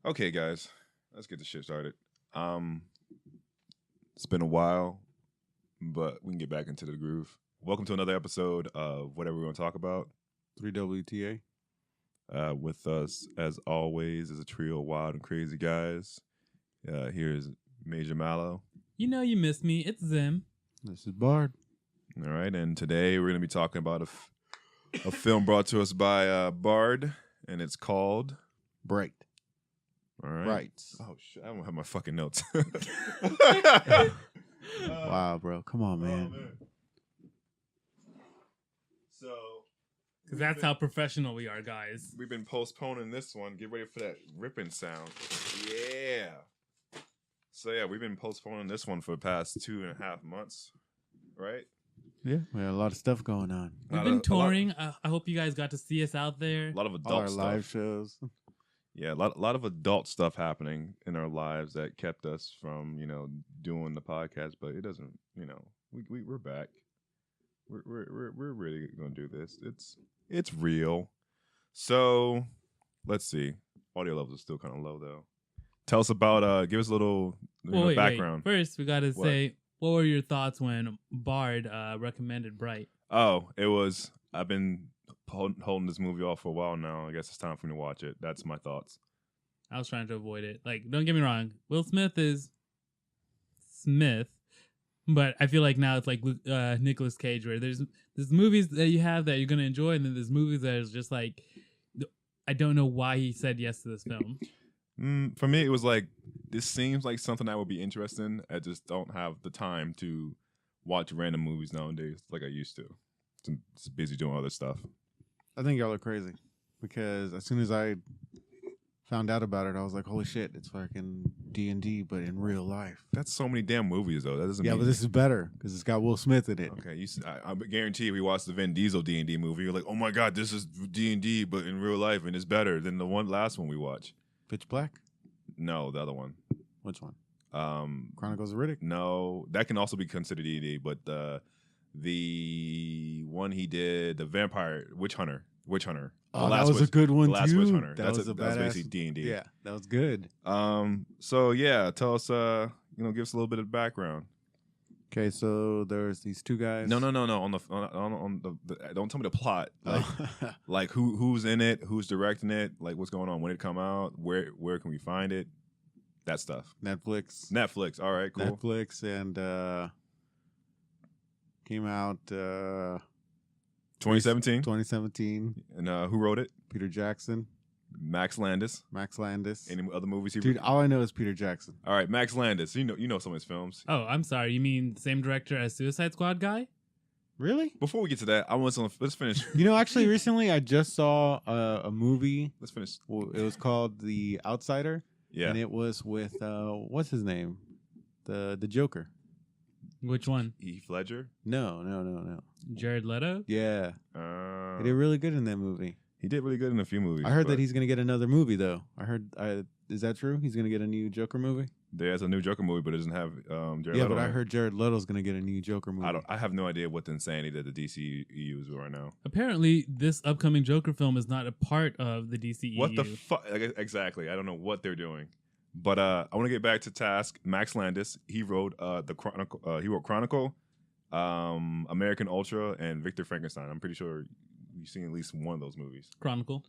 Okay, guys, let's get the shit started. Um, it's been a while, but we can get back into the groove. Welcome to another episode of whatever we're going to talk about. 3WTA. With us, as always, is a trio of wild and crazy guys. Here's Major Mallow. You know you miss me. It's Zim. This is Bard. All right, and today we're going to be talking about a film brought to us by Bard, and it's called Bright. All right. Right. Oh shit! I don't have my fucking notes. Wow, bro. Come on, man. So, Because that's how professional we are, guys. we've been postponing this one. Get ready for that ripping sound. Yeah. So yeah, we've been postponing this one for the past 2.5 months, right? Yeah, we had a lot of stuff going on. We've been touring. I hope you guys got to see us out there. A lot of All adult our stuff. live shows. Yeah, a lot of adult stuff happening in our lives that kept us from, doing the podcast. But it doesn't, we're back. We're really gonna do this. It's real. So let's see. Audio levels are still kind of low though. Tell us about give us a little Wait. background. First, we got to What? say, what were your thoughts when Bard recommended Bright? Oh, I've been holding this movie off for a while now. I guess it's time for me to watch it. That's my thoughts. I was trying to avoid it. Like, don't get me wrong. Will Smith is Smith, but I feel like now it's like Nicolas Cage, where there's movies that you have that you're gonna enjoy, and then there's movies that is just like, I don't know why he said yes to this film. For me, it was like, this seems like something I would be interested in. I just don't have the time to watch random movies nowadays like I used to. I'm just busy doing other stuff. I think y'all are crazy because as soon as I found out about it, I was like, "Holy shit! It's fucking D&D, but in real life." That's so many damn movies, though. That doesn't Yeah, mean... but this is better because it's got Will Smith in it. Okay, I guarantee we watched the Vin Diesel D&D movie. You're like, oh my God, this is D&D, but in real life, and it's better than the last one we watched. Pitch Black. No, the other one. Which one? Chronicles of Riddick. No, that can also be considered D&D, but the one he did, the Vampire Witch Hunter. Oh, that was a good one The Last too. Witch Hunter. That was basically D&D. Yeah, that was good. So yeah, tell us. Give us a little bit of background. Okay, so there's these two guys. No. On the don't tell me the plot. Like, like who's in it, who's directing it, like what's going on, when it come out, where can we find it, that stuff. Netflix. All right, cool. Netflix and came out 2017. 2017. And who wrote it? Peter Jackson. Max Landis. Any other movies? Dude, all I know is Peter Jackson. All right, Max Landis. You know some of his films. Oh, I'm sorry. You mean the same director as Suicide Squad guy? Really? Before we get to that, let's finish. Actually, recently I just saw a movie. Let's finish. Well, it was called The Outsider. Yeah. And it was with what's his name? The Joker. Which one? Heath Ledger. No. Jared Leto? Yeah. He did really good in that movie. He did really good in a few movies. I heard that he's gonna get another movie though. Is that true? He's gonna get a new Joker movie? There's a new Joker movie, but it doesn't have Jared Leto. Yeah, but I in it. heard Jared Leto's gonna get a new Joker movie. I have no idea what the insanity that the DCEU is right now. Apparently, this upcoming Joker film is not a part of the DCEU. What the fuck? Exactly. I don't know what they're doing. But I want to get back to task. Max Landis. He wrote the Chronicle. He wrote Chronicle, American Ultra, and Victor Frankenstein. I'm pretty sure you've seen at least one of those movies. Chronicle?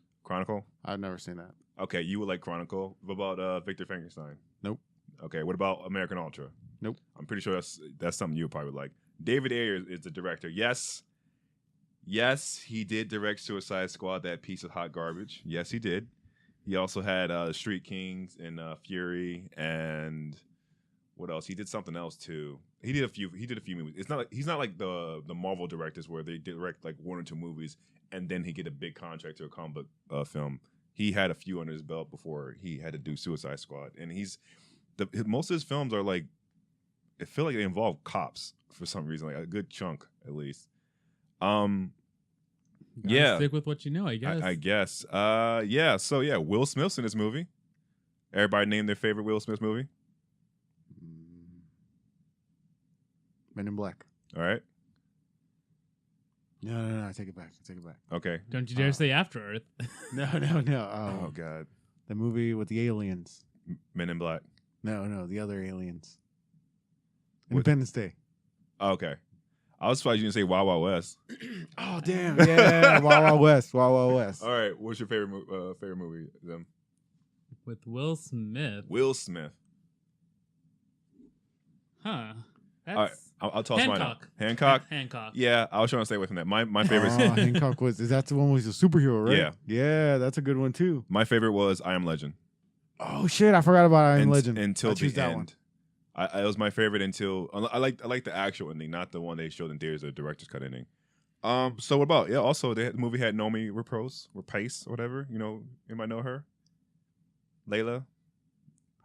I've never seen that. Okay, you would like Chronicle. What about Victor Frankenstein? Nope. Okay, what about American Ultra? Nope. I'm pretty sure that's something you would probably like. David Ayer is the director. Yes, he did direct Suicide Squad, that piece of hot garbage. Yes, he did. He also had Street Kings and Fury, and what else? He did something else too. He did a few movies. He's not like the Marvel directors where they direct like 1 or 2 movies and then he get a big contract to a comic book film. He had a few under his belt before he had to do Suicide Squad, and most of his films are like, I feel like they involve cops for some reason, like a good chunk at least. Yeah, stick with what you know, I guess. I guess. Yeah. So yeah, Will Smith's in this movie. Everybody name their favorite Will Smith movie. Men in Black. All right. No. I take it back. Okay. Don't you dare say After Earth. No. Oh God. The movie with the aliens. Men in Black. No, the other aliens. What? Independence Day. Oh, okay. I was surprised you didn't say Wild Wild West. Oh damn! Yeah, Wild Wild West. Wild Wild West. All right, what's your favorite movie? Them? With Will Smith. Will Smith. Huh. That's All right, I'll toss mine out. Hancock. Hancock. Hancock. Yeah, I was trying to stay away from that. My favorite. Hancock is that the one where he's a superhero, right? Yeah. Yeah, that's a good one too. My favorite was I Am Legend. Oh shit, I forgot about I Am Legend. Until I the choose that end. one. It was my favorite until I like the actual ending, not the one they showed in theaters, the director's cut ending. So what about also the movie had Nomi Rapace or whatever. You know, you might know her. Layla.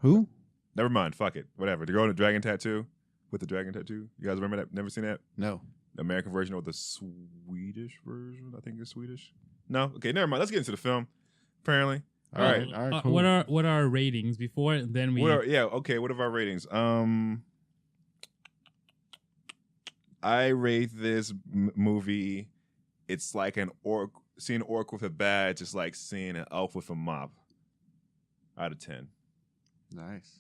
Who? Never mind. Fuck it. Whatever. The girl with the dragon tattoo. With the dragon tattoo. You guys remember that? Never seen that? No. The American version or the Swedish version? I think it's Swedish. No? Okay, never mind. Let's get into the film. Apparently. All right. All right. Cool. What are our ratings before? And then we. What are our ratings? I rate this movie. It's like seeing an orc with a badge. It's like seeing an elf with a mop. Out of 10. Nice.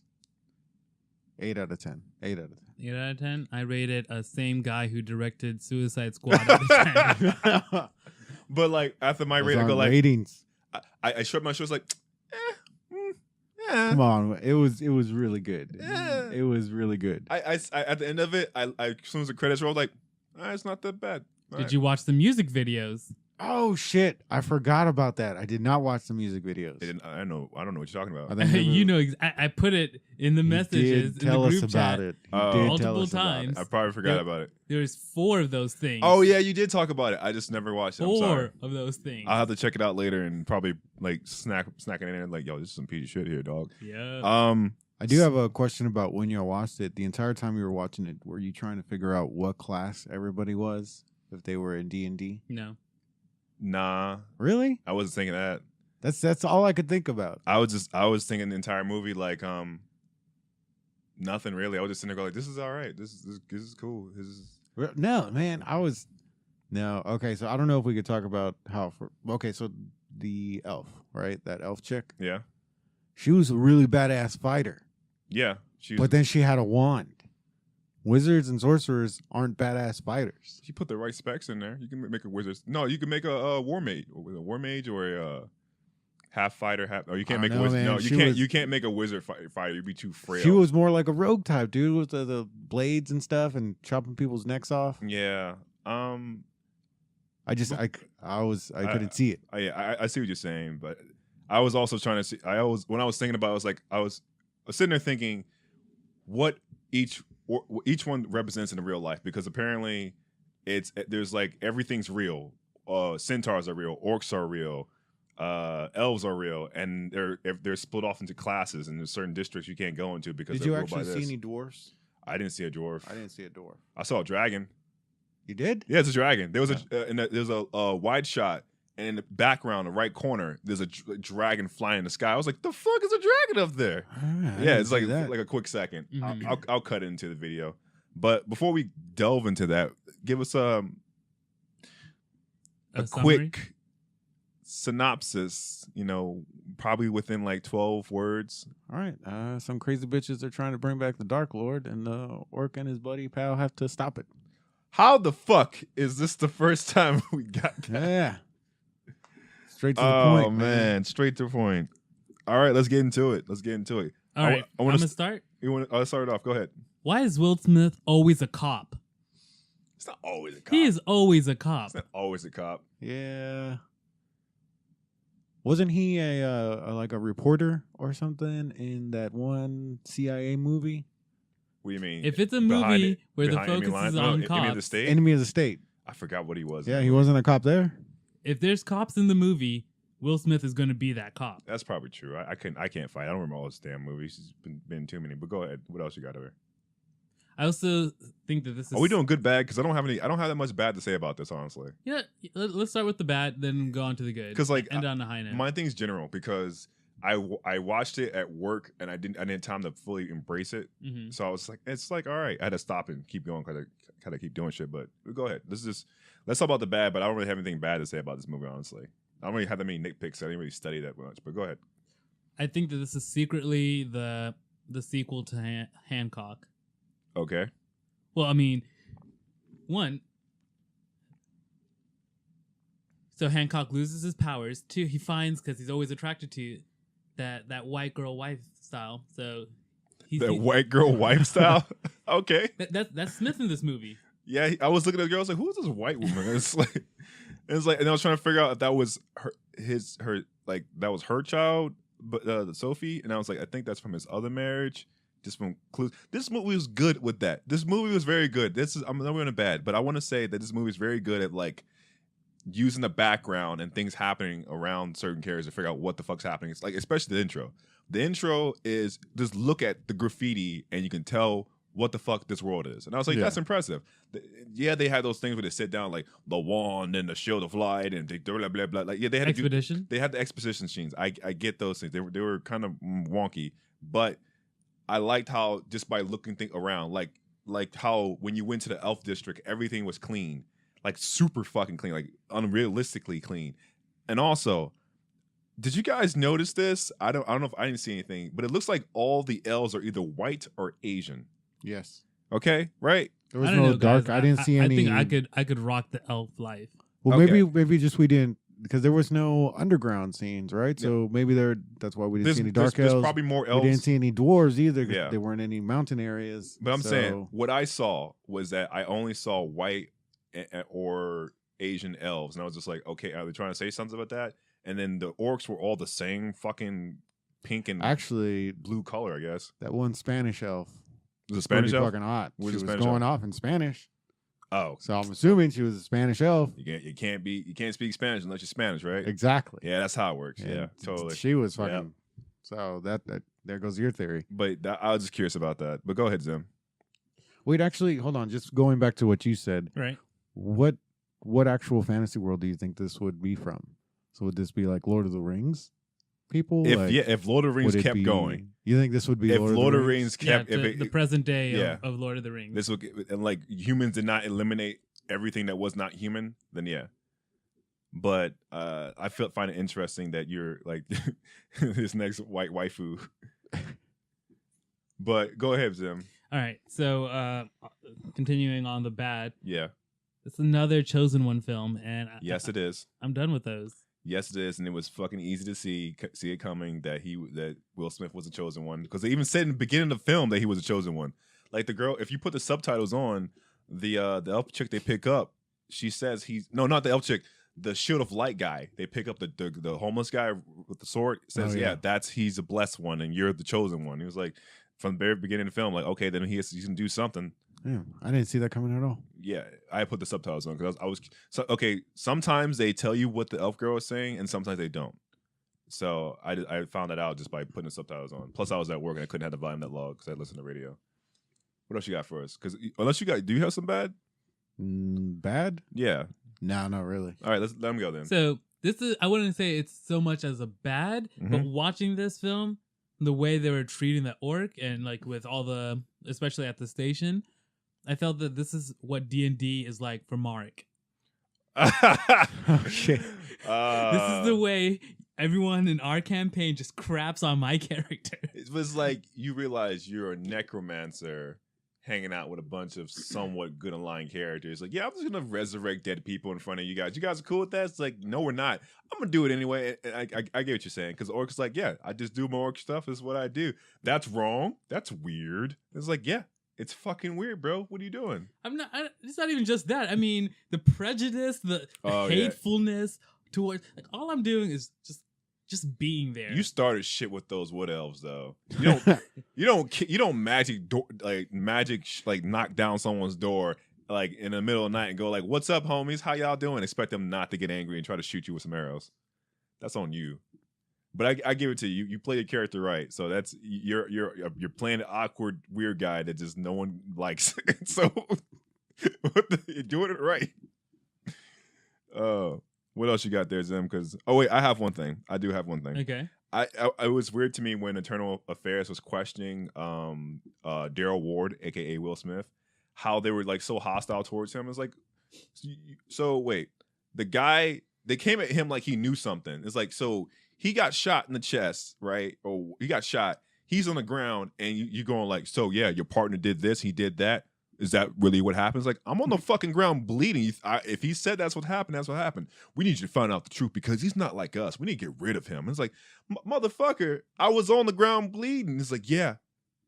8 out of 10. 8 out of 10. 8 out of 10. I rated a same guy who directed Suicide Squad out of 10. But like after my Those rating, I go aren't like ratings. I shrugged my shoulders like, Come on, it was really good. Yeah. It was really good. I at the end of it, as soon as the credits rolled, like, it's not that bad. Did you watch the music videos? Oh shit! I forgot about that. I did not watch the music videos. I don't know what you're talking about. I think You know, I put it in the you messages did in tell the us group about chat. it. You Oh. did Multiple tell us about times. I probably forgot about it. There's 4 of those things. Oh yeah, you did talk about it. I just never watched it. I'm sorry. 4 of those things. I'll have to check it out later and probably like snacking in there like, yo, this is some piece of shit here, dog. Yeah. I do have a question about when you watched it. The entire time you were watching it, were you trying to figure out what class everybody was if they were in D&D? No. Nah, Really? I wasn't thinking that. That's all I could think about. I was thinking the entire movie like nothing really. I was just sitting there going like, this is all right. This is cool. This is No, man, No, okay, so I don't know if we could talk about so the elf, right? That elf chick. yeah. She was a really badass fighter, Yeah. but then she had a wand. Wizards and sorcerers aren't badass fighters. She put the right specs in there. You can make a wizard. No, you can make a war mage, or a half fighter, half. Oh, you can't I make don't a know, wizard. man. No, you She can't. was- You can't make a wizard fighter. You'd be too frail. She was more like a rogue type, dude, with the blades and stuff and chopping people's necks off. Yeah. I couldn't see it. I see what you're saying, but I was also trying to see. When I was thinking about it, I was sitting there thinking what each one represents in real life, because apparently there's like everything's real. Centaurs are real, orcs are real, elves are real, and they're split off into classes, and there's certain districts you can't go into because Did they're you ruled by actually this. see any dwarfs? I didn't see a dwarf. I didn't see a dwarf. I saw a dragon. You did? Yeah, it's a dragon. There was there's a wide shot, and in the background, the right corner, there's a dragon flying in the sky. I was like, "The fuck is a dragon up there?" Yeah, it's like a quick second. Mhm. I'll cut it into the video. But before we delve into that, give us a summary? quick synopsis. You know, probably within like 12 words. All right. Some crazy bitches are trying to bring back the Dark Lord, and the orc and his buddy pal have to stop it. How the fuck is this the first time we got that? Yeah. Straight to the point. Oh man, straight to the point. All right, let's get into it. All right, I I'm wanna gonna start. You want to start it off? Go ahead. Why is Will Smith always a cop? It's not always a cop. He is always a cop. It's not always a cop. Yeah. Wasn't he like a reporter or something in that one CIA movie? What do you mean? If it's a Behind movie it- where the behind Enemy focus Lines? is No, on Enemy of the cops, State? Enemy of the State. I forgot what he was. Yeah, he wasn't a cop there. if there's cops in the movie, Will Smith is going to be that cop. That's probably true. I can't fight. I don't remember all his damn movies. It's been too many. But go ahead. What else you got over? I also think that this is. Are we doing good bad? Because I don't have that much bad to say about this, honestly. Yeah, let's start with the bad, then go on to the good. 'Cause, like, end on the high note. My thing's general because I watched it at work and I didn't have time to fully embrace it. Mhm. So I was like, it's like, all right. I had to stop and keep going because I kind of keep doing shit. But go ahead. Let's talk about the bad. But I don't really have anything bad to say about this movie, honestly. I don't really have that many nitpicks. I didn't really study that much. But go ahead. I think that this is secretly the sequel to Hancock. Okay. Well, I mean, one. So Hancock loses his powers. Two, he finds, because he's always attracted to that white girl wife style. So The white girl wife style. Okay. That's Smith in this movie. Yeah, I was looking at the girl. I was like, "Who is this white woman?" It's like, and I was trying to figure out if that was her, like that was her child, but Sophie. And I was like, I think that's from his other marriage. Just from clues. This movie was good with that. This movie was very good. I'm not going to bad, but I want to say that this movie is very good at like using the background and things happening around certain characters to figure out what the fuck's happening. It's like, especially the intro. The intro is just look at the graffiti and you can tell what the fuck this world is. And I was like, that's impressive. Yeah, they had those things where they sit down like the wand and the shield of light and blah blah blah. Like, yeah, they had Expedition. They had the exposition scenes. I get those things. They were kind of wonky, but I liked how just by looking around, like how when you went to the elf district, everything was clean, like super fucking clean, like unrealistically clean. And also, did you guys notice this? I don't know if I didn't see anything, but it looks like all the elves are either white or Asian. Yes. Okay, right? There was no dark. Guys. I didn't see any. I think I could rock the elf life. Well, Okay. maybe just we didn't, because there was no underground scenes, right? So maybe that's why we didn't see any dark elves. There's probably more elves. We didn't see any dwarves either. Yeah. There weren't any mountain areas. But I'm saying what I saw was that I only saw white or Asian elves, and I was just like, okay, are they trying to say something about that? And then the orcs were all the same fucking pink and actually blue color, I guess. That one Spanish elf was a Spanish elf. Fucking hot. Was she was Spanish going elf? off in Spanish. Oh, so I'm assuming she was a Spanish elf. You can't speak Spanish unless you're Spanish, right? Exactly. Yeah, that's how it works. Yeah, totally. She was fucking. Yeah. So that there goes your theory. But I was just curious about that. But go ahead, Zim. Wait, actually, hold on. Just going back to what you said. Right. What actual fantasy world do you think this would be from? So would this be like Lord of the Rings people? If Lord of the Rings kept going, you think this would be? If Lord of the Rings kept, the present day of Lord of the Rings, this would, and like humans did not eliminate everything that was not human, then yeah. But I find it interesting that you're like this next white waifu. But go ahead, Zim. All right, so continuing on the bad, yeah, it's another Chosen One film, and yes, it is. I'm done with those. Yes, it is, and it was fucking easy to see it coming that Will Smith was a chosen one, because they even said in the beginning of the film that he was a chosen one. Like the girl, if you put the subtitles on, the elf chick they pick up, she says not the elf chick, the Shield of Light guy. They pick up the homeless guy with the sword. Says he's a blessed one, and you're the chosen one. He was like from the very beginning of the film, like okay, then he's gonna do something. Yeah, I didn't see that coming at all. Yeah, I put the subtitles on because I was okay. Sometimes they tell you what the elf girl is saying, and sometimes they don't. So I found that out just by putting the subtitles on. Plus, I was at work and I couldn't have the volume that low because I listened to radio. What else you got for us? Because do you have some bad? Bad? Yeah. No, not really. All right, let him go then. So this is, I wouldn't say it's so much as a bad, but watching this film, the way they were treating the orc and like with all the, especially at the station, I felt that this is what D&D is like for Marek. Oh shit! This is the way everyone in our campaign just craps on my character. It was like you realize you're a necromancer hanging out with a bunch of somewhat good aligned characters. Like, yeah, I'm just gonna resurrect dead people in front of you guys. You guys are cool with that? It's like, no, we're not. I'm gonna do it anyway. And I get what you're saying, because orc's like, yeah, I just do my orc stuff. This is what I do. That's wrong. That's weird. It's like, yeah. It's fucking weird, bro. What are you doing? It's not even just that. I mean, the prejudice, the hatefulness towards. Like, all I'm doing is just being there. You started shit with those wood elves, though. You don't magic knock down someone's door like in the middle of the night and go like, "What's up, homies? How y'all doing?" Expect them not to get angry and try to shoot you with some arrows. That's on you. But I give it to you. You play your character right, so that's you're playing an awkward, weird guy that just no one likes. So you're doing it right. What else you got there, Zim? Because wait, I have one thing. I do have one thing. Okay. It was weird to me when Internal Affairs was questioning Daryl Ward, aka Will Smith, how they were like so hostile towards him. It's like, so wait, the guy, they came at him like he knew something. It's like, so he got shot in the chest, right? Or he got shot. He's on the ground, and you going like, so yeah, your partner did this, he did that. Is that really what happens? Like, I'm on the fucking ground bleeding. If he said that's what happened, that's what happened. We need you to find out the truth because he's not like us. We need to get rid of him. And it's like, motherfucker, I was on the ground bleeding. It's like, yeah,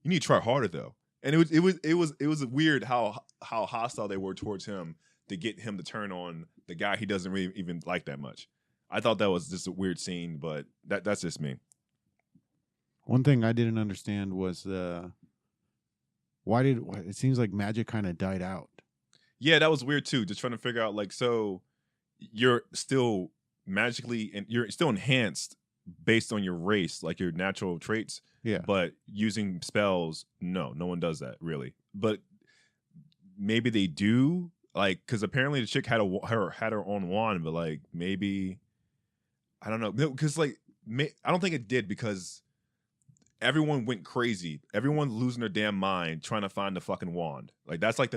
you need to try harder though. And it was weird how hostile they were towards him to get him to turn on the guy he doesn't really even like that much. I thought that was just a weird scene, but that's just me. One thing I didn't understand was why it seems like magic kind of died out. Yeah, that was weird too. Just trying to figure out like, so you're still magically and you're still enhanced based on your race, like your natural traits. Yeah. But using spells, no one does that really. But maybe they do, like, because apparently the chick had her own wand, but like maybe I don't know, because like I don't think it did because everyone went crazy. Everyone losing their damn mind trying to find the fucking wand. Like that's like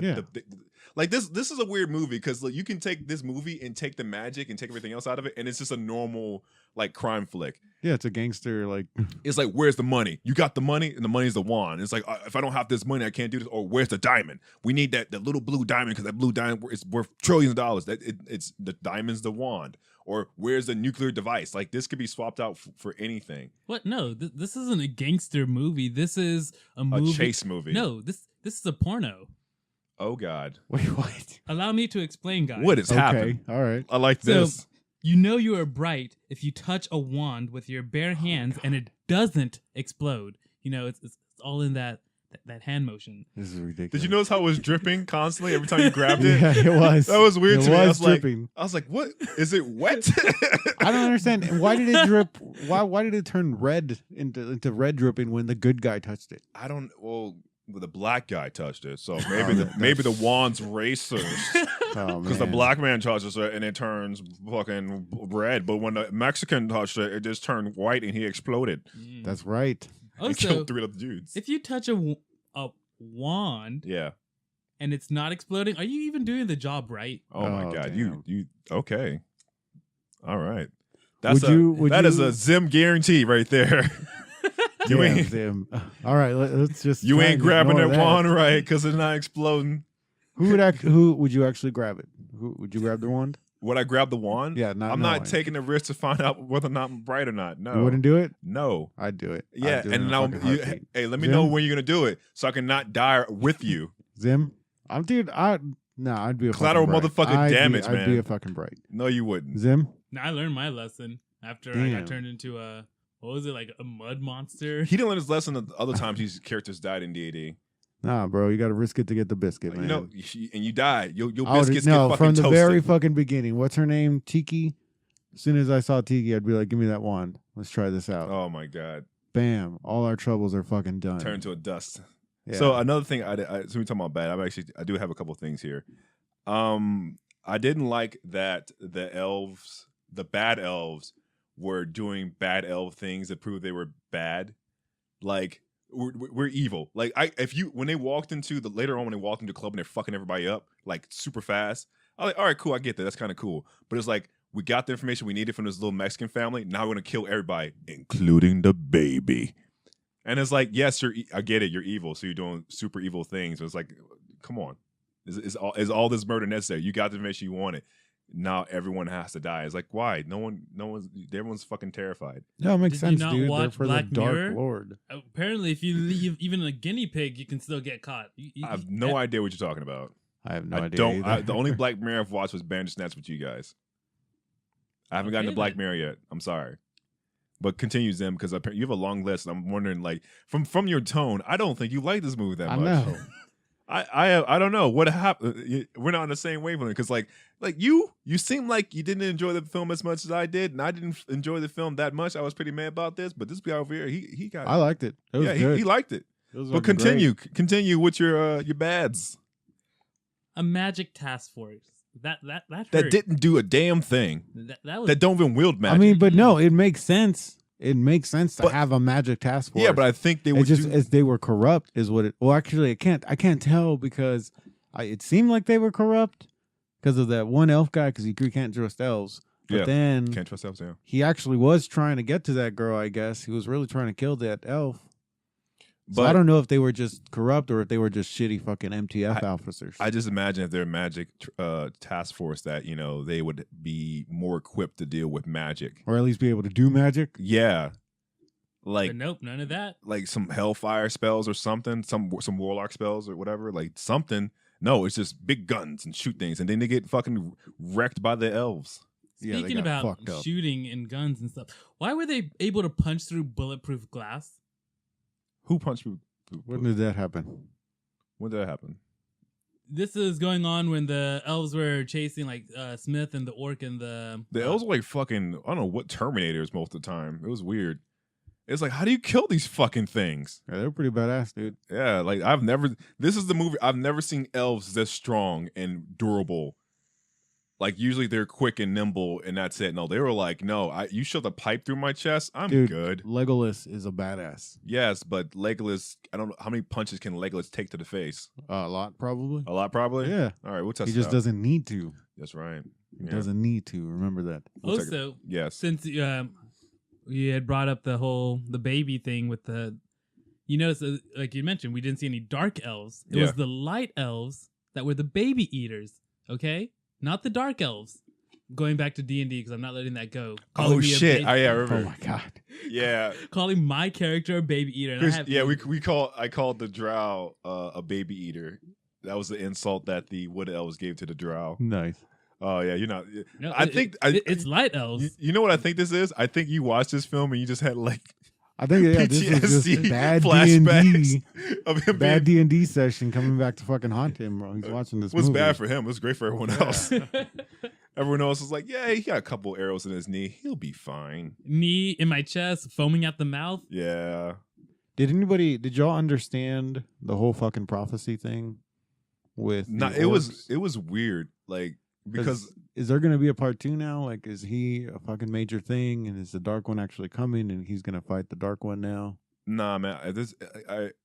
like this is a weird movie because like, you can take this movie and take the magic and take everything else out of it, and it's just a normal like crime flick. Yeah, it's a gangster like. It's like, where's the money? You got the money, and the money's the wand. It's like, if I don't have this money, I can't do this. Or where's the diamond? We need the little blue diamond because that blue diamond is worth trillions of dollars. It's the diamond's the wand. Or where's the nuclear device? Like this could be swapped out for anything. What? No, this isn't a gangster movie. This is a movie. A chase movie. No, this is a porno. Oh God. Wait, what? Allow me to explain, guys. What is happening? All right. I like this. So, you know you are bright if you touch a wand with your bare hands and it doesn't explode. You know, it's all in that hand motion. This is ridiculous. Did you notice how it was dripping constantly every time you grabbed it? Yeah, it was. That was weird it to me. Was dripping. I was like, what? Is it wet? I don't understand. Why did it drip? Why did it turn red into red dripping when the good guy touched it? I don't. Well, the black guy touched it, so maybe the wand's racist. Because the black man touches it and it turns fucking red, but when the Mexican touched it, it just turned white and he exploded. That's right. And killed 3 other dudes. If you touch a wand, yeah, and it's not exploding, are you even doing the job right? Oh my God, damn. you okay? All right, that is a Zim guarantee right there. You ain't Zim. All right, let's just. You ain't grabbing that wand right because it's not exploding. Who would you actually grab it? Who would you grab the wand? Would I grab the wand? Yeah, I'm not taking the risk to find out whether or not I'm bright or not. No, you wouldn't do it. No, I'd do it. Yeah, and now hey, let me know when you're gonna do it so I can not die with you. Zim, I'd be a collateral motherfucking damage, man. I'd be a fucking bright. No, you wouldn't. Zim, I learned my lesson after I got turned into what was it, like a mud monster? He didn't learn his lesson the other times these characters died in D&D. Nah, bro, you got to risk it to get the biscuit, man. You know, and you die. Your biscuits get fucking from the toasted. very fucking beginning. What's her name? Tiki. As soon as I saw Tiki, I'd be like, "Give me that wand. Let's try this out." Oh my God! Bam! All our troubles are fucking done. Turn to a dust. Yeah. So another thing, so we talking about bad. I do have a couple of things here. I didn't like that the bad elves, were doing bad elf things that proved they were bad. Like. We're evil. Like when they walked into later on when they walked into the club and they're fucking everybody up like super fast, I was like, all right, cool, I get that. That's kind of cool. But it's like we got the information we needed from this little Mexican family. Now we're gonna kill everybody, including the baby. And it's like, yes, I get it. You're evil, so you're doing super evil things. So it's like, come on, is all this murder necessary? You got the information you wanted. Now everyone has to die. It's like, why? Everyone's fucking terrified. No, it makes sense, you not dude. watch They're for Black the Dark Mirror? Lord. Apparently, if you leave even a guinea pig, you can still get caught. I have no idea what you're talking about. I have no idea. The only Black Mirror I've watched was Bandersnatch with you guys. I haven't gotten to Black Mirror yet. I'm sorry. But continue, Zim, because you have a long list, and I'm wondering, like, from your tone, I don't think you like this movie that much. I know. I don't know what happened. We're not on the same wavelength because like you seem like you didn't enjoy the film as much as I did, and I didn't enjoy the film that much. I was pretty mad about this, but this guy over here, he got. I liked it. It was good. He liked it. But continue with your bads. A magic task force that hurt. That didn't do a damn thing. That don't even wield magic. I mean, but no, it makes sense. It makes sense to have a magic task force. Yeah, but I think they would as they were corrupt is what it. Well, actually, I can't tell because it seemed like they were corrupt because of that one elf guy because he can't trust elves. But then Can't trust elves. Yeah. he actually was trying to get to that girl, I guess. He was really trying to kill that elf. So But I don't know if they were just corrupt or if they were just shitty fucking MTF officers. I just imagine if they're a magic task force that they would be more equipped to deal with magic, or at least be able to do magic. Yeah, like But nope, none of that. like some hellfire spells or something, some warlock spells or whatever, like something. No, it's just big guns and shoot things, and then they get fucking wrecked by the elves. Yeah, they Speaking got about fucked up. shooting and guns and stuff, why were they able to punch through bulletproof glass? Who punched me? When did that happen? When did that happen? This is going on when the elves were chasing like Smith and the orc and the elves were like fucking, I don't know what Terminators most of the time. It was weird. It's like, how do you kill these fucking things? Yeah, they're pretty badass, dude. Yeah, like this is the movie, I've never seen elves this strong and durable. Like usually they're quick and nimble and that's it. No, they were like, no, you shoved a pipe through my chest, I'm Dude, good. Legolas is a badass. Yes, but Legolas, I don't know, how many punches can Legolas take to the face? A lot, probably. A lot, probably? Yeah. All right, we'll test He it just out. doesn't need to. That's right. He Yeah. doesn't need to. Remember that. We'll take it. also, Yes. since you had brought up the baby thing with the, so, like you mentioned, we didn't see any dark elves. It Yeah. was the light elves that were the baby eaters. Okay, not the dark elves. Going back to D&D because I'm not letting that go. Oh shit! Yeah, I Oh remember. my god. Yeah, Calling my character a baby eater. And I have I called the drow a baby eater. That was the insult that the wood elves gave to the drow. Nice. Oh yeah, you're not. No, I think it's light elves. You know what I think this is? I think you watched this film and you just had like I think this was PTSD just bad flashbacks D&D. of him Bad being. D&D session coming back to fucking haunt him, bro. He's watching this It was movie. bad for him. It was great for everyone Yeah. else. Everyone else was like, yeah, he got a couple arrows in his knee. He'll be fine. Knee in my chest, foaming at the mouth. Yeah. Did y'all understand the whole fucking prophecy thing with No, the it orcs? was weird. Like because is there going to be a part 2 now? Like, is he a fucking major thing? And is the dark one actually coming? And he's going to fight the dark one now? nah, man.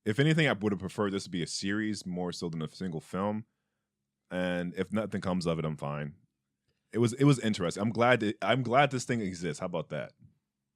If anything, I would have preferred this to be a series more so than a single film. And if nothing comes of it, I'm fine. It was interesting. I'm glad this thing exists. How about that?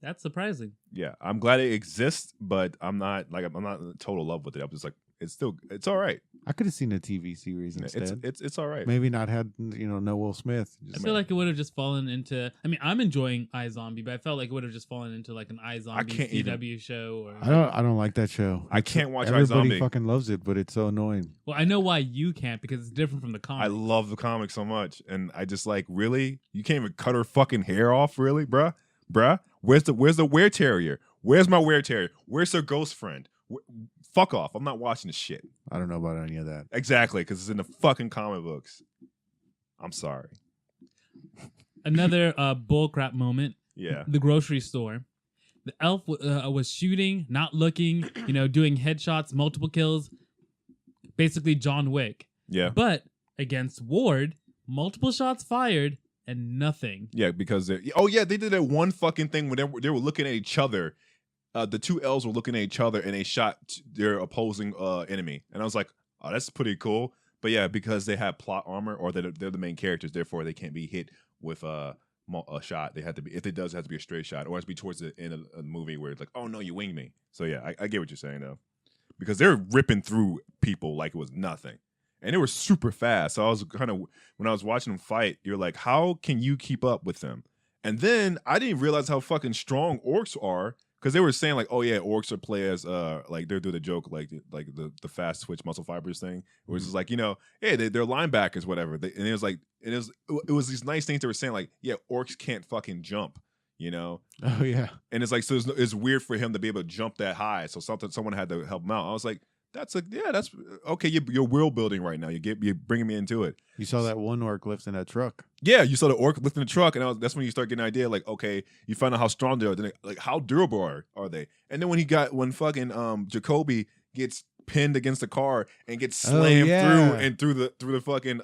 That's surprising. Yeah, I'm glad it exists, but I'm not in total love with it. I'm just like, it's all right. I could have seen a TV series instead. It's all right. Maybe not had no Will Smith. I feel like it would have just fallen into. I mean, I'm enjoying iZombie, but I felt like it would have just fallen into like an iZombie can't CW show. Or I don't like that show. I can't watch Everybody iZombie. fucking loves it, but it's so annoying. Well, I know why you can't because it's different from the comic. I love the comic so much, and I just like, really, you can't even cut her fucking hair off, really, bruh. Where's the were terrier? Where's my were terrier? Where's her ghost friend? Fuck off! I'm not watching this shit. I don't know about any of that. Exactly, because it's in the fucking comic books. I'm sorry. Another bullcrap moment. Yeah. The grocery store. The elf was shooting, not looking, doing headshots, multiple kills. Basically John Wick. Yeah. But against Ward, multiple shots fired and nothing. Yeah, because they did that one fucking thing when they were looking at each other. The two elves were looking at each other and they shot their opposing enemy. And I was like, oh, that's pretty cool. But yeah, because they have plot armor or they're the main characters, therefore they can't be hit with a shot. They have to be, if it does, it has to be a straight shot, or it has to be towards the end of the movie where it's like, oh no, you winged me. So yeah, I get what you're saying though, because they're ripping through people like it was nothing, and they were super fast. So I was kind of, when I was watching them fight, you're like, how can you keep up with them? And then I didn't realize how fucking strong orcs are. Because they were saying like, oh yeah, orcs are players, like they're doing the joke like the fast twitch muscle fibers thing, where it's just like, hey, they're linebackers, whatever. And it was like, it was these nice things they were saying like, yeah, orcs can't fucking jump, Oh yeah. and it's like, so it's weird for him to be able to jump that high. So someone had to help him out. I was like, that's okay. You're world building right now. You're bringing me into it. You saw that one orc lifting that truck. Yeah, you saw the orc lifting the truck, and that's when you start getting an idea. Like, okay, you find out how strong they are. Then, like, how durable are they? And then when fucking Jacoby gets pinned against the car and gets slammed through and through the fucking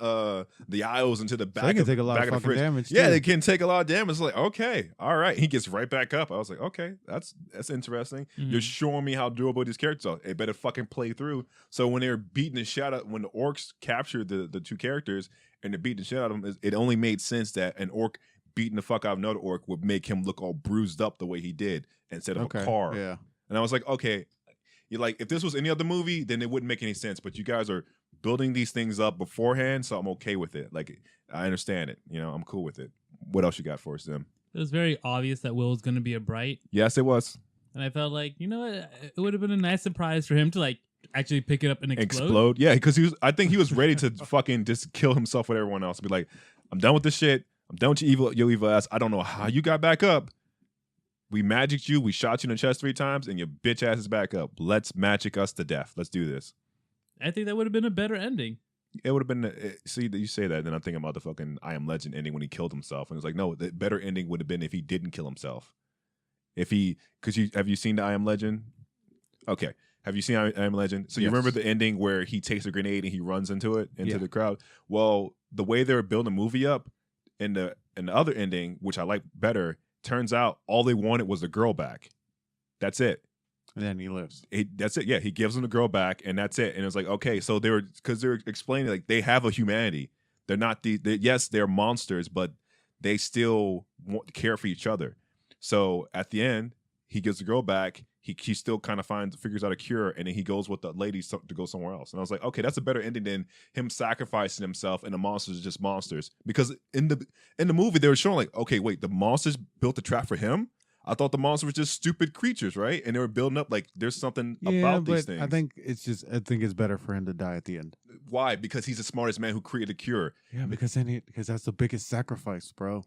the aisles into the back. So they can take a back lot of fucking damage. Yeah, too. they can take a lot of damage. It's like, okay, all right. He gets right back up. I was like, okay, that's interesting. Mhm. You're showing me how durable these characters are. They better fucking play through. So when they're beating the shit out, when the orcs captured the two characters and they're beating the shit out of them, it only made sense that an orc beating the fuck out of another orc would make him look all bruised up the way he did instead of a car. Yeah. And I was like, okay, you're like, if this was any other movie, then it wouldn't make any sense. But you guys are building these things up beforehand, so I'm okay with it. Like, I understand it. I'm cool with it. What else you got for us, Tim? It was very obvious that Will was going to be a Bright. Yes, it was. And I felt like, it would have been a nice surprise for him to like actually pick it up and explode. Yeah, because I think he was ready to fucking just kill himself with everyone else. Be like, I'm done with this shit. I'm done with your evil ass. I don't know how you got back up. We magicked you. We shot you in the chest 3 times, and your bitch ass is back up. Let's magic us to death. Let's do this. I think that would have been a better ending. It would have been. See, you say that, then I'm thinking about the fucking I Am Legend ending when he killed himself, and it's like, no, the better ending would have been if he didn't kill himself. Have you seen the I Am Legend? Okay, have you seen I Am Legend? So you remember the ending where he takes a grenade and he runs into the crowd. Well, the way they were building the movie up in the other ending, which I like better. Turns out all they wanted was the girl back. That's it. And then he lives. That's it. Yeah, he gives them the girl back, and that's it. And it's like, okay, so they're explaining like they have a humanity. They're not yes, they're monsters, but they still care for each other. So at the end, he gives the girl back. He still kind of figures out a cure, and then he goes with the lady to go somewhere else. And I was like, okay, that's a better ending than him sacrificing himself, and the monsters are just monsters. Because in the movie, they were showing like, okay, wait, the monsters built the trap for him. I thought the monsters were just stupid creatures, right? And they were building up like there's something about these things. I think it's better for him to die at the end. Why? Because he's the smartest man who created a cure. Yeah, because that's the biggest sacrifice, bro.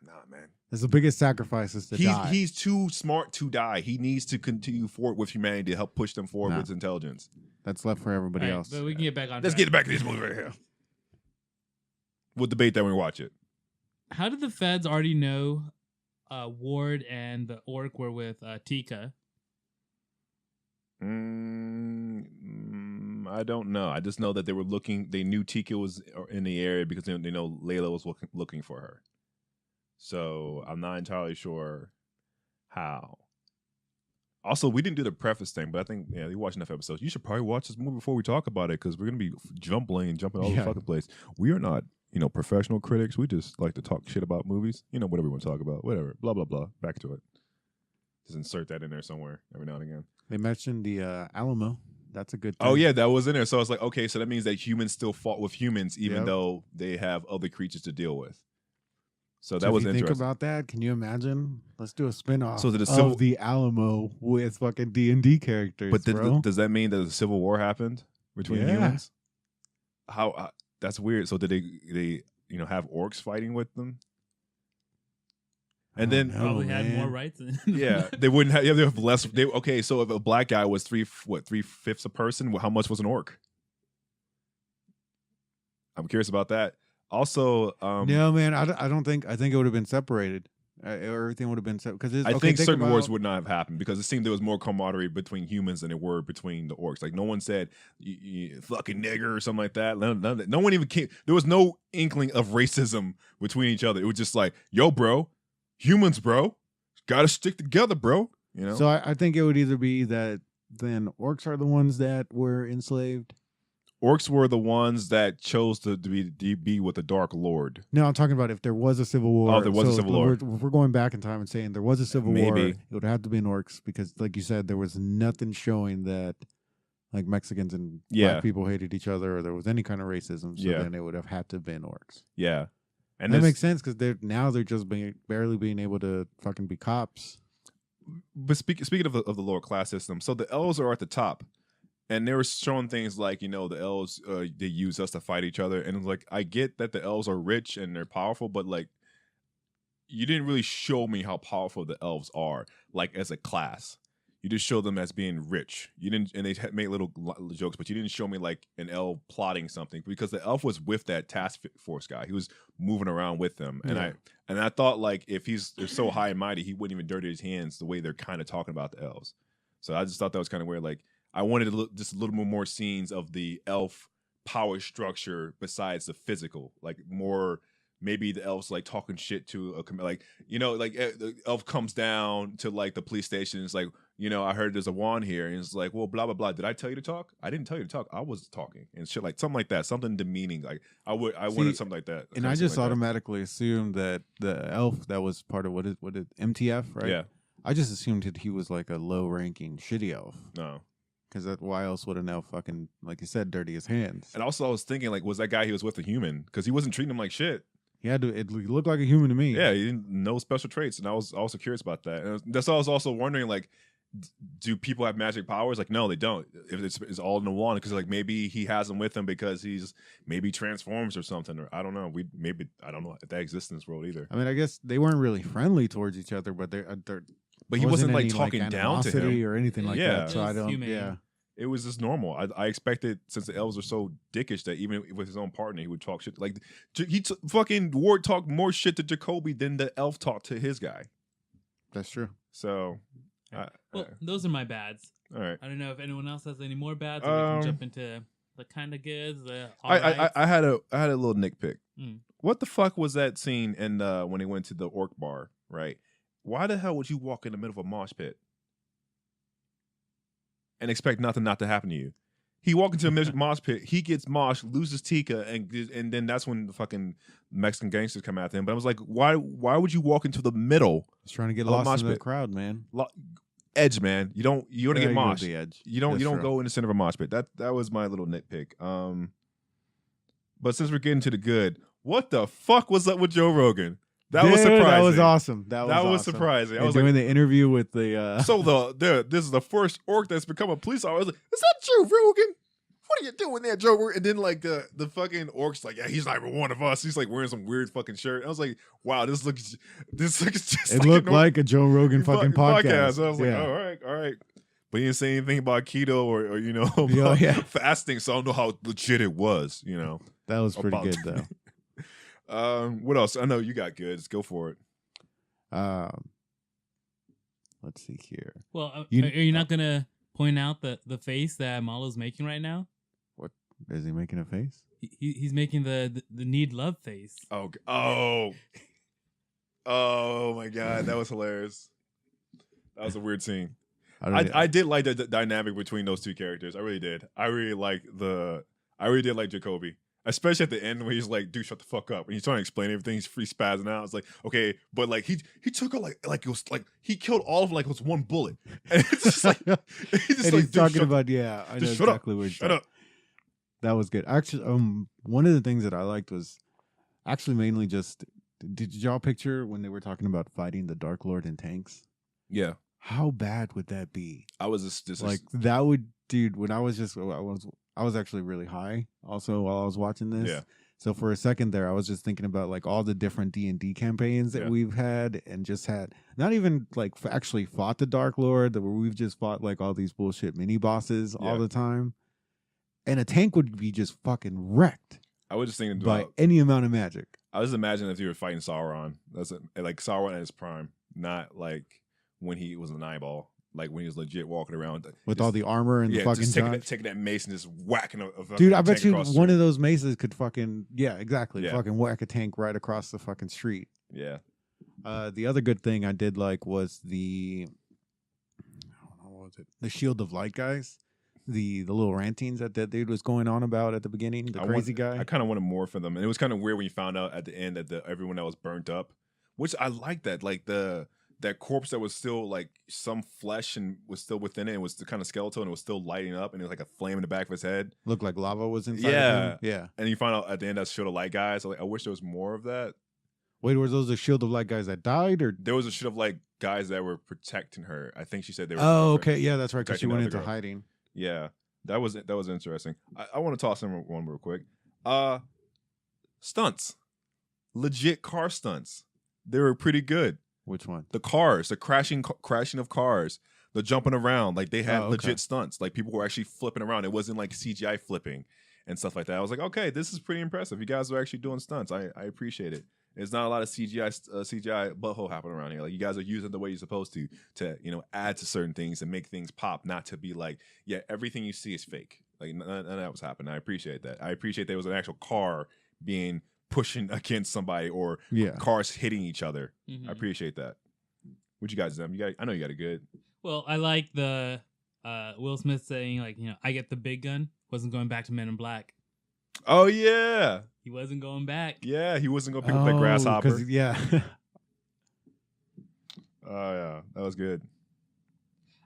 Nah, man. That's the biggest sacrifice is to die. He's too smart to die. He needs to continue forward with humanity to help push them forward with intelligence. That's left for everybody else. But we can get back on. Let's get back to this movie right here. We'll debate that when we watch it. How did the feds already know Ward and the orc were with Tika? I don't know. I just know that they were looking. They knew Tika was in the area because they know Layla was looking for her. So I'm not entirely sure how. Also, we didn't do the preface thing, but I think you watch enough episodes. You should probably watch this movie before we talk about it because we're gonna be jumping all over the fucking place. We are not, professional critics. We just like to talk shit about movies. Whatever we want to talk about, whatever. Blah blah blah. Back to it. Just insert that in there somewhere every now and again. They mentioned the Alamo. That's a good thing. Oh yeah, that was in there. So I was like, okay, so that means that humans still fought with humans, even though they have other creatures to deal with. So that was interesting. Think about that. Can you imagine? Let's do a spinoff of the Alamo with fucking D&D characters. But bro. Does that mean that a civil war happened between humans? How? That's weird. So did they have orcs fighting with them? And then probably had more rights. Yeah, they wouldn't have. Yeah, they have less. Okay, so if a black guy was 3/5 a person, how much was an orc? I'm curious about that. Also, no, man, I don't think. I think it would have been separated. Everything would have been separated because I think certain wars would not have happened because it seemed there was more camaraderie between humans than there were between the orcs. Like no one said you fucking nigger or something like that. No one even came. There was no inkling of racism between each other. It was just like, yo, bro, humans, bro, gotta stick together, bro. So I think it would either be that then orcs are the ones that were enslaved. Orcs were the ones that chose to be with the Dark Lord. No, I'm talking about if there was a civil war. Oh, there was a civil war. If we're going back in time and saying there was a civil war, it would have to be in orcs because, like you said, there was nothing showing that like Mexicans and black people hated each other or there was any kind of racism. So then it would have had to have been orcs. Yeah. And that makes sense because they're just barely being able to fucking be cops. But speaking of the lower class system, so the elves are at the top. And they were showing things like, the elves, they use us to fight each other. And it's like, I get that the elves are rich and they're powerful, but like, you didn't really show me how powerful the elves are, like as a class. You just show them as being rich. You didn't, and they made little jokes, but you didn't show me like an elf plotting something because the elf was with that task force guy. He was moving around with them, and I thought like if they're so high and mighty, he wouldn't even dirty his hands the way they're kind of talking about the elves. So I just thought that was kind of weird. Like I wanted just a little more scenes of the elf power structure besides the physical, like more. Maybe the elf's like talking shit to the elf comes down to like the police station. It's like, I heard there's a wand here, and it's like, well, blah blah blah. Did I tell you to talk? I didn't tell you to talk. I was talking and shit, like something like that, something demeaning. Like I wanted something like that. And I just automatically assumed that the elf that was part of what is MTF, right? Yeah. I just assumed that he was like a low-ranking shitty elf. No. Because why else would an elf fucking, like you said, dirty his hands? And also, I was thinking, like, was that guy he was with a human? Because he wasn't treating him like shit. He had to. It looked like a human to me. Yeah, he didn't know special traits, and I was also curious about that. And that's why I was also wondering, like, do people have magic powers? Like, no, they don't. If it's all in the wand, because like maybe he has them with him because he's maybe transforms or something, or I don't know. I don't know if that exists in this world either. I mean, I guess they weren't really friendly towards each other, but but he wasn't like talking down to him or anything like that. So I don't. Humane. Yeah. It was just normal. I expected, since the elves are so dickish, that even with his own partner, he would talk shit. Like fucking Ward talked more shit to Jacoby than the elf talked to his guy. That's true. So, those are my bads. All right. I don't know if anyone else has any more bads, or we can jump into the kind of goods. I had a little nitpick. Mm. What the fuck was that scene? And when he went to the orc bar, right? Why the hell would you walk in the middle of a mosh pit and expect nothing not to happen to you? He walked into a mosh pit, he gets mosh, loses Tika, and then that's when the fucking Mexican gangsters come after him. But I was like, why would you walk into the middle? He's trying to get lost in the crowd, man. Edge, man. You want to get mosh. The edge. You don't go in the center of a mosh pit. That was my little nitpick. But since we're getting to the good, what the fuck was up with Joe Rogan? That was surprising. That was awesome. That was awesome. Surprising. I was doing the interview with the. So this is the first orc that's become a police officer. I was like, is that Joe Rogan? What are you doing there, Joe Rogan? And then like the fucking orc's like, yeah, he's not even one of us. He's like wearing some weird fucking shirt. I was like, wow, this looks just. It looked like a Joe Rogan fucking podcast. So I was like, all right. But he didn't say anything about keto or fasting, so I don't know how legit it was. That was pretty good though. What else? I know you got goods. Go for it. Let's see here. Well, are you not gonna point out the face that Malo's making right now? What is he making a face? He's making the need love face. Oh my god, that was hilarious. That was a weird scene. I did like the dynamic between those two characters. I really did. I really did like Jacoby. Especially at the end where he's like, dude, shut the fuck up. And he's trying to explain everything. He's free spazzing out. It's like, okay, but like he took her like it was like he killed all of them like it was one bullet. And it's just like he's talking about, I know exactly what he's talking. That was good. Actually, one of the things that I liked was actually mainly just, did y'all picture when they were talking about fighting the Dark Lord in tanks? Yeah. How bad would that be? I was just like that would, dude, when I was actually really high also while I was watching this. Yeah. So for a second there, I was just thinking about like all the different D&D campaigns that we've had, and just had not even like actually fought the Dark Lord, where we've just fought like all these bullshit mini bosses all the time. And a tank would be just fucking wrecked. I was just thinking by any amount of magic. I was imagining if you were fighting Sauron. That's like Sauron at his prime, not like when he was an eyeball. Like when he was legit walking around with all the armor and the fucking just taking that mace and just whacking a dude, I bet you one of those maces could fucking fucking whack a tank right across the fucking street. Yeah. The other good thing I did like was the Shield of Light guys, the little rantings that dude was going on about at the beginning. The crazy guy. I kind of wanted more for them, and it was kind of weird when you found out at the end that everyone that was burnt up, which I like that, like that corpse that was still like some flesh and was still within it. It was the kind of skeletal and it was still lighting up, and it was like a flame in the back of his head. Looked like lava was inside of him. Yeah. And you find out at the end that's Shield of Light guys. So like, I wish there was more of that. Wait, were those the Shield of Light guys that died, or there was a Shield of Light guys that were protecting her? I think she said they were. Oh, okay, yeah, that's right. Because she went into hiding. Yeah, that was interesting. I want to toss in one real quick. Stunts, legit car stunts. They were pretty good. Which one? The cars, the crashing of cars, the jumping around. Like they had legit stunts. Like people were actually flipping around. It wasn't like CGI flipping and stuff like that. I was like, okay, this is pretty impressive. You guys are actually doing stunts. I appreciate it. There's not a lot of CGI butthole happening around here. Like you guys are using it the way you're supposed to add to certain things and make things pop. Not to be like, yeah, everything you see is fake. Like none of that was happening. I appreciate that. I appreciate there was an actual car being pushing against somebody or cars hitting each other. Mm-hmm. I appreciate that. What you guys done? I know you got a good. Well, I like the Will Smith saying, like, I get the big gun. Wasn't going back to Men in Black. Oh yeah, he wasn't going back. Yeah, he wasn't gonna pick up that grasshopper. Yeah. Oh yeah, that was good.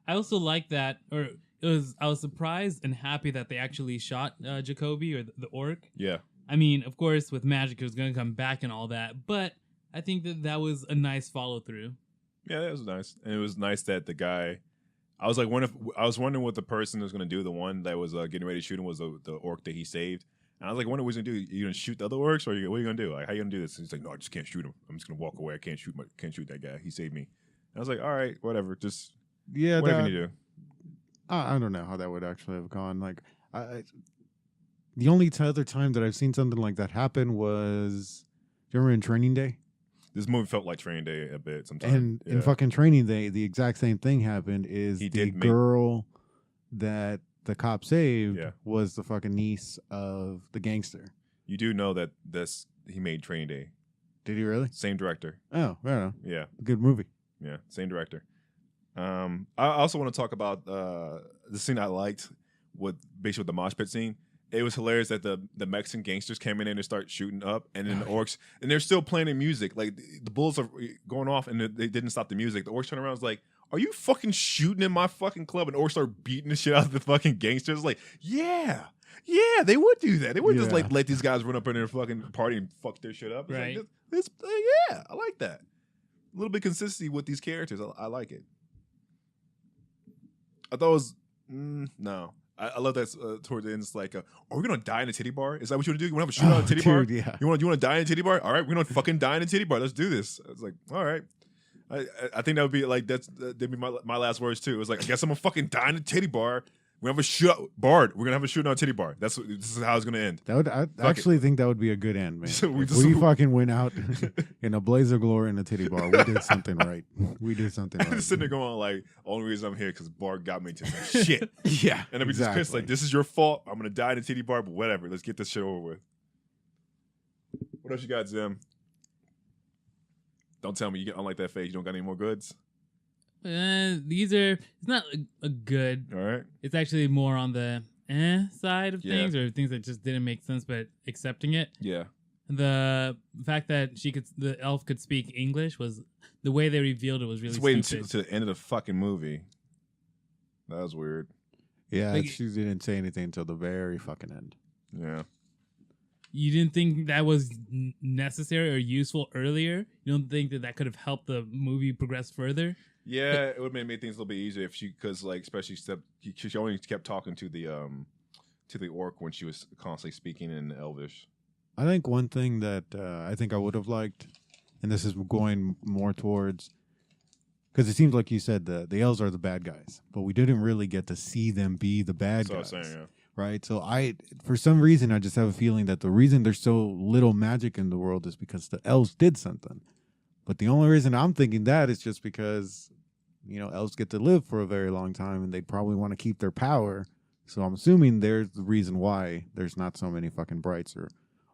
I also like that, I was surprised and happy that they actually shot Jacoby or the orc. Yeah. I mean, of course, with magic, it was going to come back and all that, but I think that was a nice follow through. Yeah, that was nice, and it was nice that the guy. I was wondering what the person was going to do. The one that was getting ready to shoot him was the orc that he saved. And I was like, I wonder what he's going to do. You going to shoot the other orcs, or what are you going to do? Like, how you going to do this? And he's like, no, I just can't shoot him. I'm just going to walk away. I can't shoot that guy. He saved me. And I was like, all right, whatever. Just whatever you do. I don't know how that would actually have gone. Like, the only other time that I've seen something like that happen was, do you remember in Training Day? This movie felt like Training Day a bit sometimes. And in fucking Training Day, the exact same thing happened. The girl that the cop saved was the fucking niece of the gangster. You do know that he made Training Day. Did he really? Same director. Oh, I don't know. Yeah. Good movie. Yeah, same director. I also want to talk about the scene I liked basically with the mosh pit scene. It was hilarious that the Mexican gangsters came in and start shooting up, and then the orcs, and they're still playing the music. Like the bullets are going off, and they didn't stop the music. The orcs turned around and was like, "Are you fucking shooting in my fucking club?" And orcs started beating the shit out of the fucking gangsters. Like, yeah, they would do that. They would just like let these guys run up in their fucking party and fuck their shit up. It's right? Like, yeah, I like that. A little bit of consistency with these characters. I like it. I thought it was no. I love that towards the end. It's like, are we gonna die in a titty bar? Is that what you want to do? You want to have a shootout in a titty bar? Yeah. You want to die in a titty bar? All right, we're gonna fucking die in a titty bar. Let's do this. I was like, all right. I think that would be like that'd be my last words too. It was like, I guess I'm gonna fucking die in a titty bar. We're gonna have a shootout. Bard, we're gonna have a shootout in a titty bar. This is how it's gonna end. I actually think that would be a good end, man. we fucking went out in a blaze of glory in a titty bar. We did something right. We did something right. Just sitting there going like, only reason I'm here because Bard got me to some shit. Yeah, and I'd be just pissed like, this is your fault. I'm gonna die in a titty bar, but whatever. Let's get this shit over with. What else you got, Zim? Don't tell me you get unlike that face. You don't got any more goods. It's not a good. All right. It's actually more on the side of things, or things that just didn't make sense, but accepting it. Yeah. The fact that the elf could speak English was the way they revealed it was really stupid. Just waiting to the end of the fucking movie. That was weird. Yeah, like, she didn't say anything until the very fucking end. Yeah. You didn't think that was necessary or useful earlier? You don't think that could have helped the movie progress further? Yeah, it would have made things a little bit easier if because like, especially she only kept talking to the orc when she was constantly speaking in Elvish. I think one thing that I think I would have liked, and this is going more towards, because it seems like you said the elves are the bad guys, but we didn't really get to see them be the bad guys. That's what I was saying, yeah. Right? So for some reason, I just have a feeling that the reason there's so little magic in the world is because the elves did something. But the only reason I'm thinking that is just because, elves get to live for a very long time and they'd probably want to keep their power. So I'm assuming there's the reason why there's not so many fucking brights, or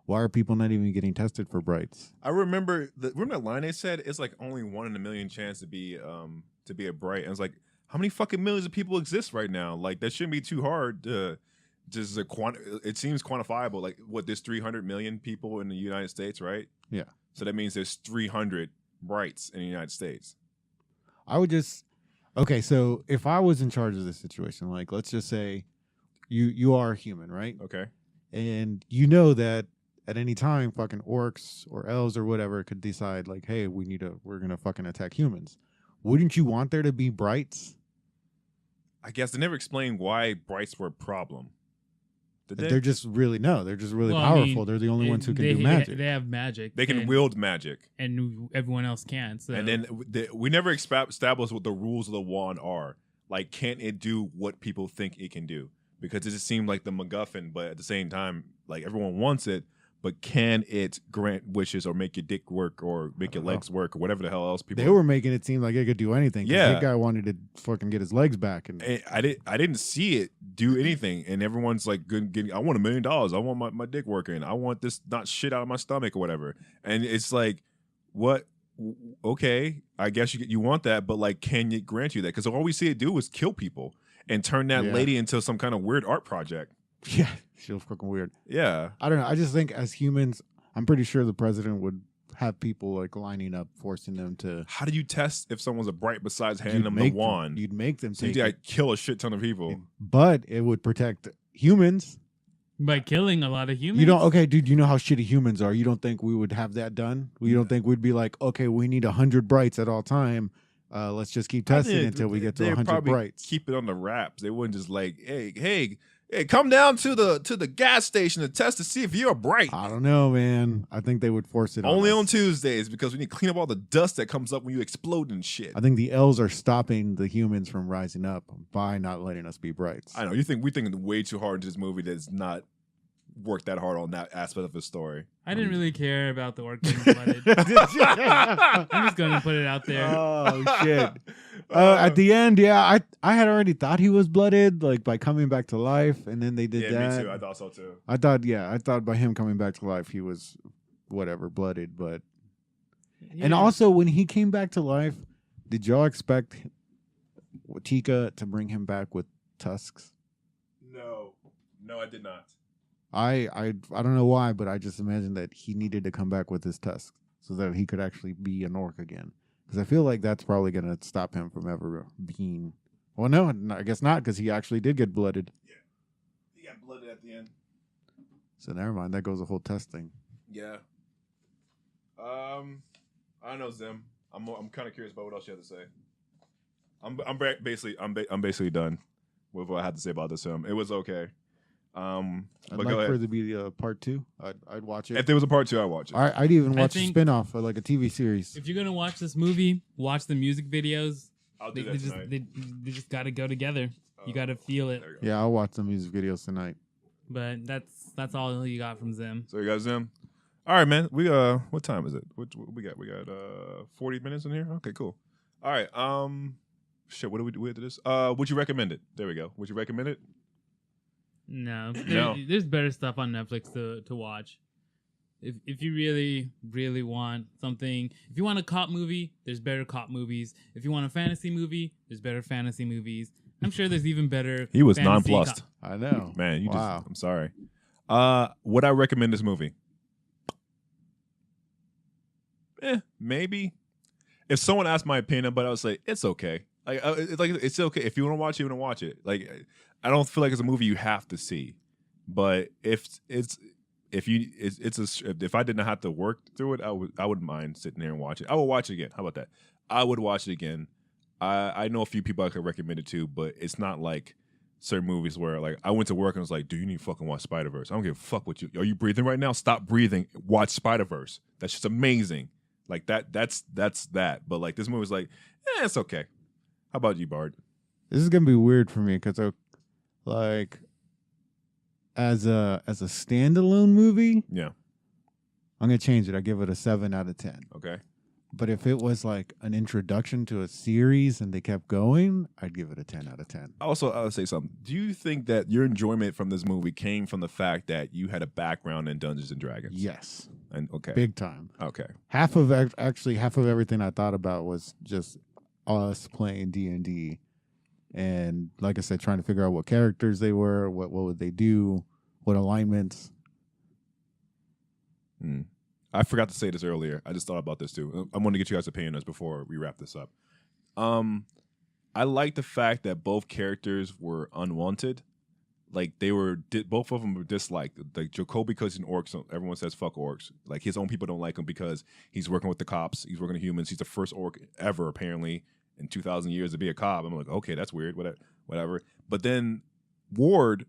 why are people not even getting tested for brights? I remember that line they said it's like only 1 in a million chance to be a bright. And it's like, how many fucking millions of people exist right now? Like, that shouldn't be too hard to just it seems quantifiable. Like, what, there's 300 million people in the United States, right? Yeah. So that means there's 300 brights in the United States. I would okay, so if I was in charge of this situation, like, let's just say you are a human, right? Okay. And you know that at any time fucking orcs or elves or whatever could decide like, hey, we're gonna fucking attack humans. Wouldn't you want there to be brights? I guess they never explained why brights were a problem. They're just really powerful. I mean, they're the only ones who can do magic. They have magic. They can wield magic, and everyone else can't. So. And then we never established what the rules of the wand are. Like, can it do what people think it can do? Because it just seemed like the MacGuffin, but at the same time, like, everyone wants it. But can it grant wishes or make your dick work or make your legs work or whatever the hell else people? They were making it seem like it could do anything. Yeah, that guy wanted to fucking get his legs back, and I didn't see it do anything. And everyone's like, I want $1 million. I want my dick working. I want this not shit out of my stomach or whatever. And it's like, what okay, I guess you want that, but like, can you grant you that? Because all we see it do is kill people and turn that lady into some kind of weird art project. Yeah, she was fucking weird. Yeah, I don't know. I just think as humans, I'm pretty sure the president would have people like lining up, forcing them to. How do you test if someone's a bright besides handing them the wand? You'd make them so take you it. kill a shit ton of people. But it would protect humans. By killing a lot of humans? You don't, okay, dude, you know how shitty humans are. You don't think we would have that done? You don't think we'd be like, okay, we need 100 brights at all time. Let's just keep testing until we get to 100 brights. Keep it on the wraps. They wouldn't just like, hey, come down to the gas station to test to see if you're bright. I don't know, man. I think they would force it only on Tuesdays because we need to clean up all the dust that comes up when you explode and shit. I think the L's are stopping the humans from rising up by not letting us be brights. I know we think way too hard into this movie that's not worked that hard on that aspect of the story. I didn't really care about the orc being blooded. I'm just gonna put it out there. Oh shit! At the end, yeah, I had already thought he was blooded, like by coming back to life, and then they did that. Me too. I thought so too. I thought by him coming back to life, he was whatever blooded, but and also when he came back to life, did y'all expect Tika to bring him back with tusks? No, I did not. I don't know why, but I just imagined that he needed to come back with his tusks so that he could actually be an orc again. Because I feel like that's probably going to stop him from ever being. Well, no, I guess not, because he actually did get blooded. Yeah, he got blooded at the end. So never mind, that goes the whole test thing. Yeah. I don't know, Zim. I'm kind of curious about what else you have to say. I'm basically done with what I had to say about this film. It was okay. I'd like for it to be part 2. I'd watch it. If there was a part 2, I'd watch it. I'd even watch a spinoff or like a TV series. If you're gonna watch this movie, watch the music videos. I'll do that tonight. They just gotta go together. You gotta feel it. Yeah, I'll watch the music videos tonight. But that's all you got from Zim. So you got Zim. All right, man. We what time is it? What we got? We got 40 minutes in here. Okay, cool. All right. Shit. What do we do with this? Would you recommend it? There we go. Would you recommend it? No. There's better stuff on Netflix to watch. If you really want something, if you want a cop movie, there's better cop movies. If you want a fantasy movie, there's better fantasy movies. I'm sure there's even better. He was nonplussed. I know, man. You wow. I'm sorry. Would I recommend this movie? Maybe. If someone asked my opinion, but I would say it's okay. It's okay if you want to watch it. You want to watch it. Like, I don't feel like it's a movie you have to see. But if I didn't have to work through it, I wouldn't mind sitting there and watch it. I would watch it again. How about that? I would watch it again. I know a few people I could recommend it to, but it's not like certain movies where like I went to work and was like, dude, you need to fucking watch Spider-Verse. I don't give a fuck what you are you breathing right now? Stop breathing. Watch Spider-Verse. That's just amazing. Like that's that. But like this movie's like, it's okay. How about you, Bard? This is gonna be weird for me because like as a standalone movie, yeah, I'm gonna change it. I give it a 7 out of 10. Okay. But if it was like an introduction to a series and they kept going, I'd give it a 10 out of 10. Also, I'll say something. Do you think that your enjoyment from this movie came from the fact that you had a background in Dungeons and Dragons? Yes. And okay. Big time. Okay. Half of everything I thought about was just us playing D&D. And like I said, trying to figure out what characters they were, what would they do, what alignments. I forgot to say this earlier. I just thought about this too. I want to get you guys' opinion on this before we wrap this up. I like the fact that both characters were unwanted. Like both of them were disliked. Like Jacoby, because he's an orc, so everyone says fuck orcs. Like his own people don't like him because he's working with the cops. He's working with humans. He's the first orc ever, apparently, in 2,000 years to be a cop. I'm like, okay, that's weird. Whatever. But then Ward.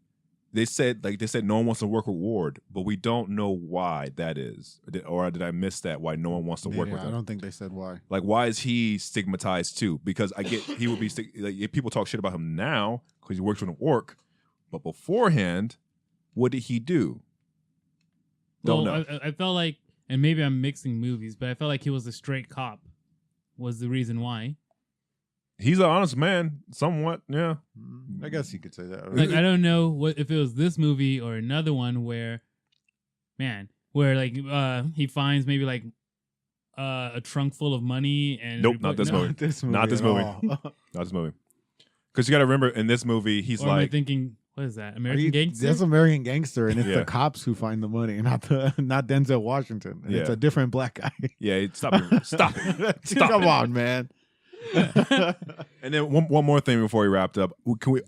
They said no one wants to work with Ward, but we don't know why that is. Or did I miss that? Why no one wants to work with him? I don't think they said why. Like, why is he stigmatized too? Because I get he would be like if people talk shit about him now because he works with an orc, but beforehand, what did he do? Don't know. I felt like, and maybe I'm mixing movies, but I felt like he was a straight cop. Was the reason why? He's an honest man, somewhat, yeah. I guess you could say that. Like, I don't know if it was this movie or another one where like he finds maybe like a trunk full of money and nope, not this movie. Not this movie. Not this movie. Because you got to remember, in this movie, he's or am I thinking, what is that? American Gangster? That's American Gangster, and it's the cops who find the money, not Denzel Washington. And it's a different black guy. Yeah, stop it. Come on, man. And then one more thing before we wrapped up.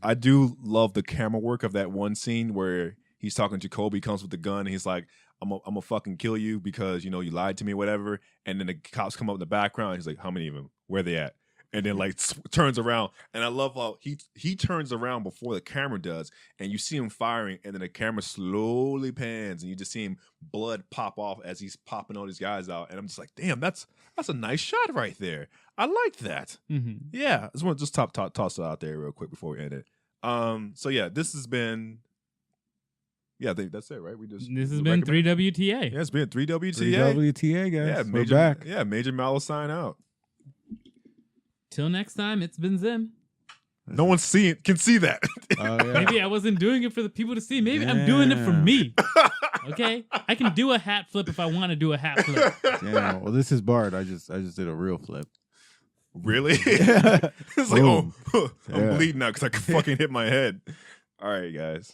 I do love the camera work of that one scene where he's talking to Jacoby, comes with the gun, and he's like, I'm gonna fucking kill you because, you know, you lied to me or whatever. And then the cops come up in the background. He's like, how many of them? Where are they at? And then like turns around. And I love how he turns around before the camera does. And you see him firing. And then the camera slowly pans. And you just see him blood pop off as he's popping all these guys out. And I'm just like, damn, that's a nice shot right there. I like that. Mm-hmm. Yeah. I just want to just toss it out there real quick before we end it. So yeah, this has been... Yeah, I think that's it, right? This has been 3WTA. Yeah, it's been 3WTA. 3WTA, guys. Yeah, we're back. Yeah, Major Malo sign out. Till next time, it's been Zim. No one can see that. Maybe I wasn't doing it for the people to see. Maybe I'm doing it for me. Okay, I can do a hat flip if I want to do a hat flip. Yeah. Well, this is Bart. I just did a real flip. Really? It's like, I'm bleeding now because I fucking hit my head. All right, guys.